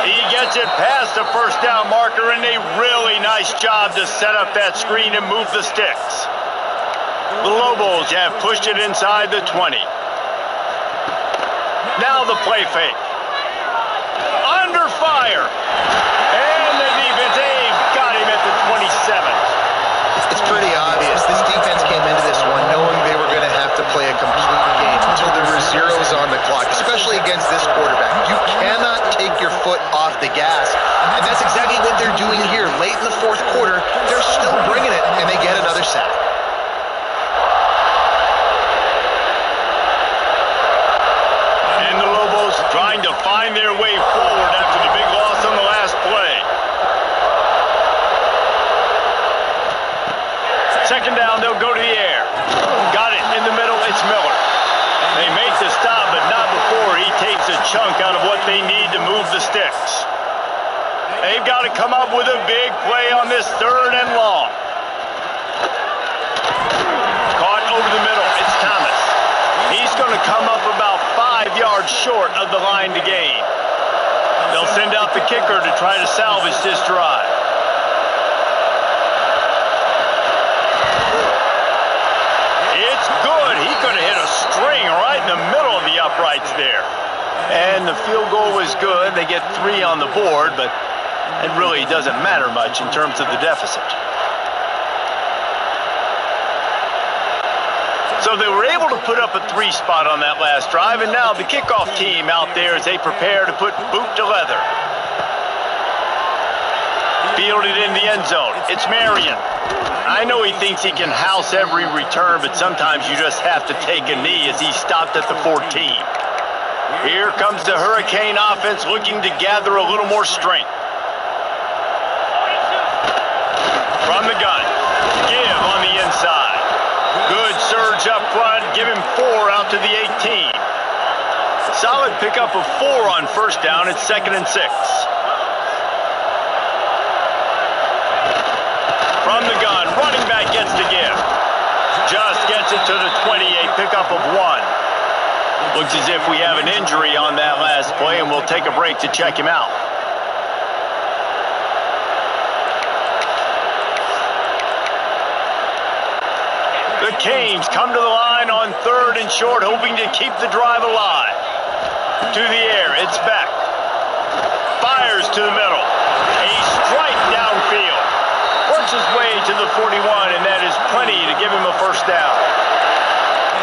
He gets it past the first down marker, and a really nice job to set up that screen and move the sticks. The Lobos have pushed it inside the 20. Now the play fake. Under fire. And the defense, they've got him at the 27. It's pretty obvious. This defense came into this one knowing they were going to have to play a complete game until there were zeros on the clock, especially against this quarterback. You cannot take your foot off the gas, and that's exactly what they're doing here. Late in the fourth quarter, they're still bringing it, and they get another sack. And the Lobos trying to find their way forward after the big loss on the last play. 2nd down, they'll go to the air. Got it in the middle, it's Miller. They make the stop, but not before he takes a chunk out of what they need to move the sticks. They've got to come up with a big play on this 3rd and long. Caught over the middle, it's Thomas. He's going to come up about 5 yards short of the line to gain. They'll send out the kicker to try to salvage this drive. It's good. He could have hit a string right in the middle of the uprights there. And the field goal was good. They get 3 on the board, but it really doesn't matter much in terms of the deficit. So they were able to put up a 3 spot on that last drive, and now the kickoff team out there as they prepare to put boot to leather. Fielded in the end zone. It's Marion. I know he thinks he can house every return, but sometimes you just have to take a knee as he stopped at the 14. Here comes the Hurricane offense looking to gather a little more strength. From the gun. Give on the inside. Good surge up front. Give him 4 out to the 18. Solid pickup of 4 on first down. It's 2nd and 6. From the gun, running back gets to give. Just gets it to the 28, pickup of 1. Looks as if we have an injury on that last play, and we'll take a break to check him out. The Canes come to the line on 3rd and short, hoping to keep the drive alive. To the air, it's Beck. Fires to the middle. A strike downfield. Works his way to the 41, and that is plenty to give him a first down.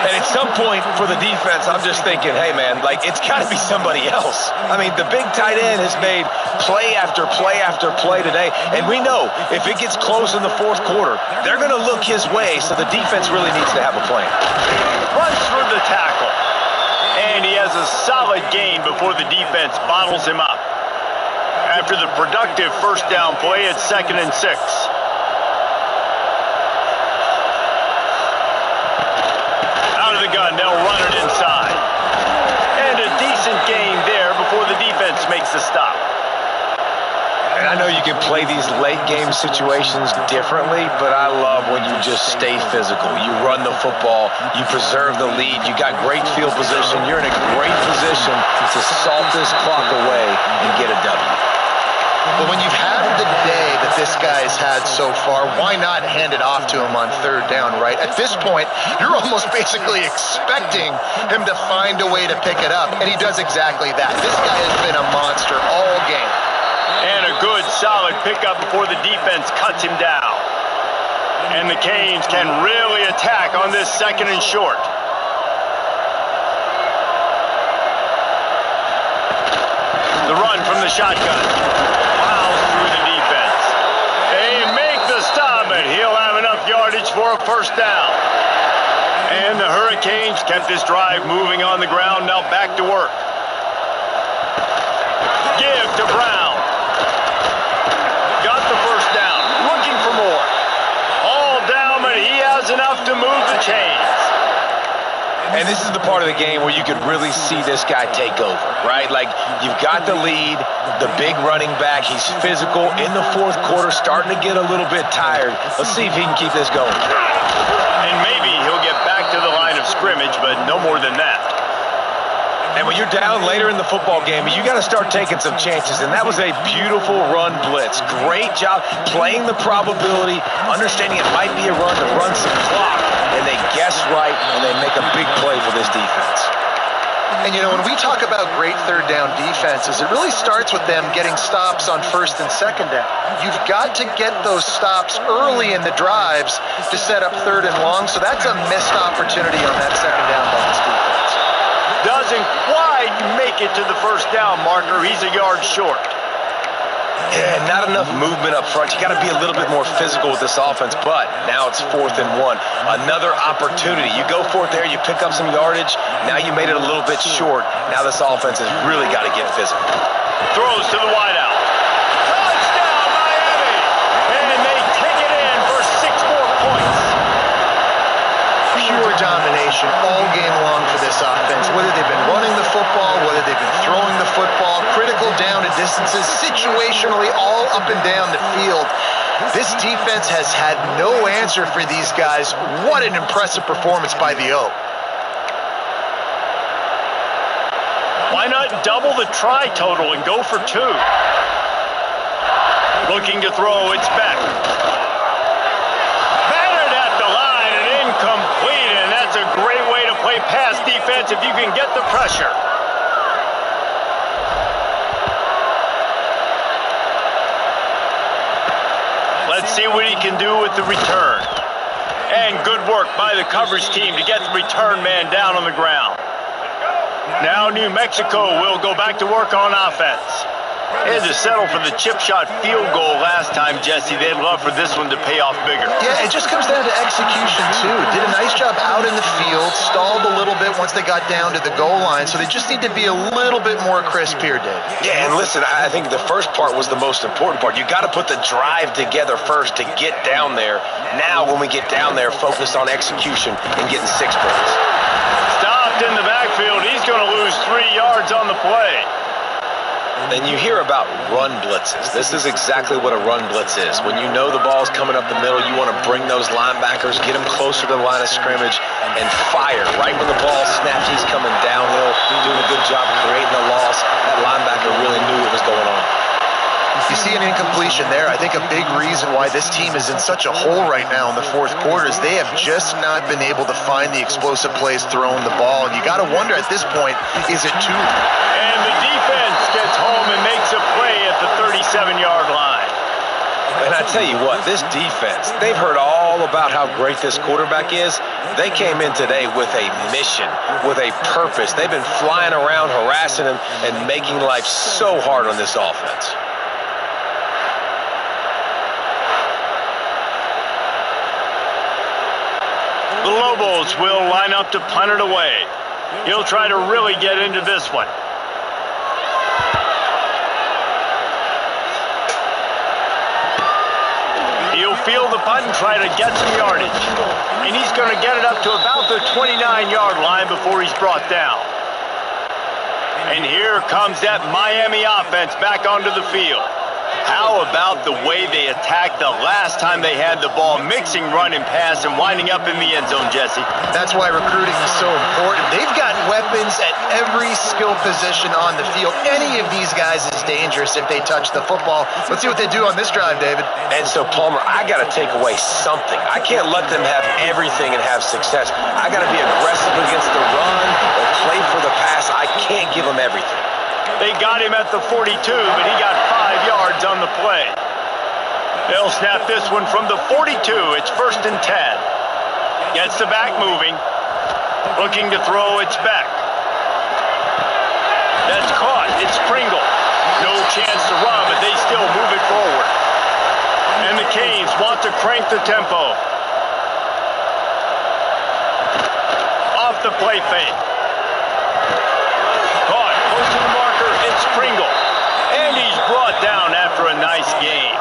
And at some point for the defense, I'm just thinking, hey, man, like, it's got to be somebody else. I mean, the big tight end has made play after play after play today, and we know if it gets close in the 4th quarter, they're going to look his way, so the defense really needs to have a plan. Runs for the tackle, and he has a solid gain before the defense bottles him up. After the productive first down play, it's 2nd and 6. Out of the gun, they'll run it inside. And a decent gain there before the defense makes the stop. And I know you can play these late game situations differently, but I love when you just stay physical. You run the football, you preserve the lead, you got great field position, you're in a great position to salt this clock away and get a W. But when you've had the day that this guy's had so far, why not hand it off to him on 3rd down, right? At this point, you're almost basically expecting him to find a way to pick it up, and he does exactly that. This guy has been a monster all game. And a good, solid pickup before the defense cuts him down. And the Canes can really attack on this 2nd and short. The run from the shotgun. Plows through the defense. They make the stop, but he'll have enough yardage for a first down. And the Hurricanes kept this drive moving on the ground. Now back to work. Give to Brown. Got the first down. Looking for more. All down, but he has enough to move the chains. And this is the part of the game where you could really see this guy take over, right? Like, you've got the lead, the big running back. He's physical in the 4th quarter, starting to get a little bit tired. Let's see if he can keep this going. And maybe he'll get back to the line of scrimmage, but no more than that. And when you're down later in the football game, you got to start taking some chances. And that was a beautiful run blitz. Great job playing the probability, understanding it might be a run to run some clock. And they guess right, and they make a big play for this defense. And, you know, when we talk about great 3rd down defenses, it really starts with them getting stops on 1st and 2nd down. You've got to get those stops early in the drives to set up 3rd and long, so that's a missed opportunity on that 2nd down by this defense. Doesn't quite make it to the first down marker. He's a yard short. Yeah, not enough movement up front. You got to be a little bit more physical with this offense, but now it's 4th and 1. Another opportunity. You go for it there, you pick up some yardage. Now you made it a little bit short. Now this offense has really got to get physical. Throws to the wideout. Touchdown, Miami! And they take it in for 6 more points. Pure domination all game long for this offense. Whether they've been running the football, whether they've been throwing the football, critical down to distances, situationally all up and down the field. This defense has had no answer for these guys. What an impressive performance by the O. Why not double the try total and go for 2? Looking to throw, it's Beck. Battered at the line and incomplete, and that's a great way to play pass defense if you can get the pressure. Let's see what he can do with the return. And good work by the coverage team to get the return man down on the ground. Now New Mexico will go back to work on offense. They had to settle for the chip shot field goal last time, Jesse. They'd love for this one to pay off bigger. Yeah, it just comes down to execution, too. Did a nice job out in the field, stalled a little bit once they got down to the goal line, so they just need to be a little bit more crisp here, Dave. Yeah, and listen, I think the first part was the most important part. You got to put the drive together first to get down there. Now, when we get down there, focus on execution and getting 6 points. Stopped in the backfield. He's going to lose 3 yards on the play. And you hear about run blitzes. This is exactly what a run blitz is. When you know the ball's coming up the middle, you want to bring those linebackers, get them closer to the line of scrimmage, and fire. Right when the ball snaps, he's coming downhill, doing a good job creating a loss. That linebacker really knew what was going on. You see an incompletion there. I think a big reason why this team is in such a hole right now in the fourth quarter is they have just not been able to find the explosive plays throwing the ball. And you got to wonder at this point, is it too? And the defense gets home and makes a play at the 37-yard line. And I tell you what, this defense, they've heard all about how great this quarterback is. They came in today with a mission, with a purpose. They've been flying around, harassing him, and making life so hard on this offense. The Lobos will line up to punt it away. He'll try to really get into this one. He'll field the punt and try to get some yardage. And he's going to get it up to about the 29-yard line before he's brought down. And here comes that Miami offense back onto the field. How about the way they attacked the last time they had the ball, mixing run and pass and winding up in the end zone, Jesse? That's why recruiting is so important. They've got weapons at every skill position on the field. Any of these guys is dangerous if they touch the football. Let's see what they do on this drive, David. And so, Palmer, I got to take away something. I can't let them have everything and have success. I got to be aggressive against the run or play for the pass. I can't give them everything. They got him at the 42, but he got 5 yards on the play. They'll snap this one from the 42. It's 1st and 10. Gets the back moving. Looking to throw, it's back. That's caught. It's Pringle. No chance to run, but they still move it forward. And the Canes want to crank the tempo. Off the play fake. Caught. Close to the marker. It's Pringle. And he's brought down after a nice game.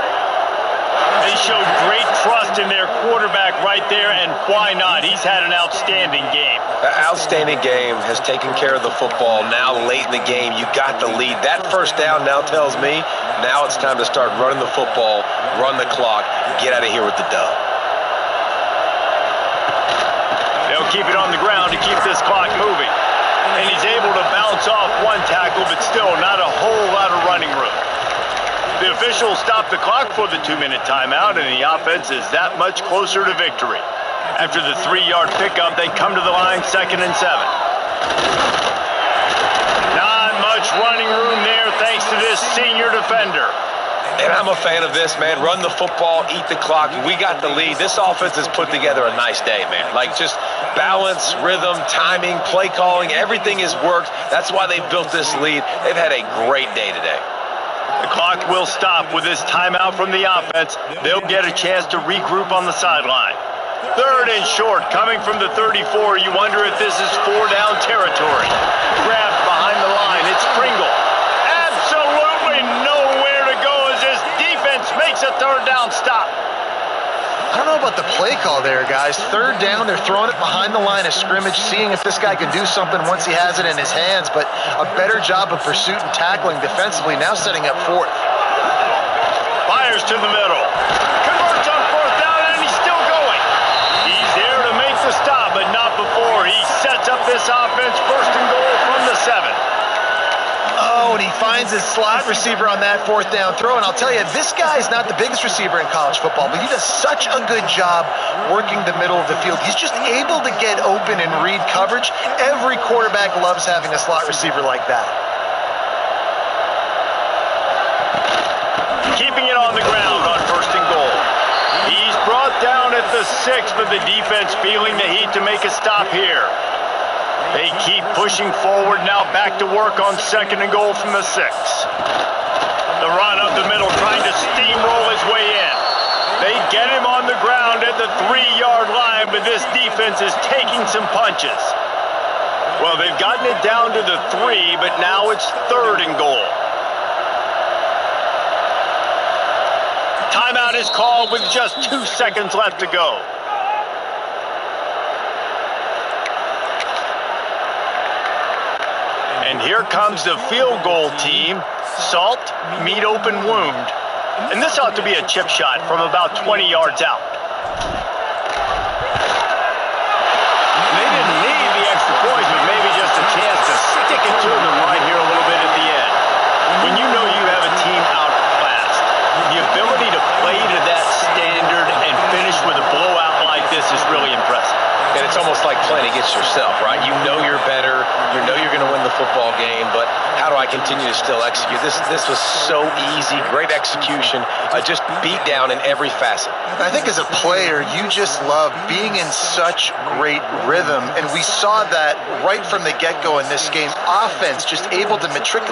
They showed great trust in their quarterback right there, and why not? He's had an outstanding game. An outstanding game, has taken care of the football. Now late in the game, you got the lead. That first down now tells me now it's time to start running the football, run the clock, get out of here with the dub. They'll keep it on the ground to keep this clock moving. And he's able to bounce off one tackle, but still not a whole lot of running room. The officials stop the clock for the 2-minute timeout, and the offense is that much closer to victory. After the 3-yard pickup, they come to the line 2nd and 7. Not much running room there thanks to this senior defender. And I'm a fan of this, man. Run the football, eat the clock. We got the lead. This offense has put together a nice day, man. Like just balance, rhythm, timing, play calling, everything has worked. That's why they've built this lead. They've had a great day today. The clock will stop with this timeout from the offense. They'll get a chance to regroup on the sideline. 3rd and short, coming from the 34. You wonder if this is 4-down territory. Grabbed behind the line. It's Pringle. Absolutely nowhere to go as this defense makes a 3rd down stop. I don't know about the play call there, guys. 3rd down, they're throwing it behind the line of scrimmage, seeing if this guy can do something once he has it in his hands, but a better job of pursuit and tackling defensively, now setting up 4th. Fires to the middle. Converts on 4th down, and he's still going. He's there to make the stop, but not before he sets up this offense 1st and goal from the 7. Oh, and he finds his slot receiver on that 4th down throw. And I'll tell you, this guy's not the biggest receiver in college football, but he does such a good job working the middle of the field. He's just able to get open and read coverage. Every quarterback loves having a slot receiver like that. Keeping it on the ground on 1st and goal. 6 for the defense, feeling the heat to make a stop here. They keep pushing forward, now back to work on 2nd and goal from the 6. The run up the middle, trying to steamroll his way in. They get him on the ground at the 3-yard line, but this defense is taking some punches. Well, they've gotten it down to the 3, but now it's 3rd and goal. Timeout is called with just 2 seconds left to go. And here comes the field goal team. Salt, meet open wound. And this ought to be a chip shot from about 20 yards out. They didn't need the extra points, but maybe just a chance to stick it to them right here a little bit at the end. When you know you have a team outclassed, the ability to play to that standard and finish with a blowout like this is really impressive. And it's almost like playing against yourself, right? You know you're better. You know you're going to win the football game, but how do I continue to still execute? This was so easy. Great execution. Just beat down in every facet. I think as a player, you just love being in such great rhythm, and we saw that right from the get-go in this game. Offense just able to matriculate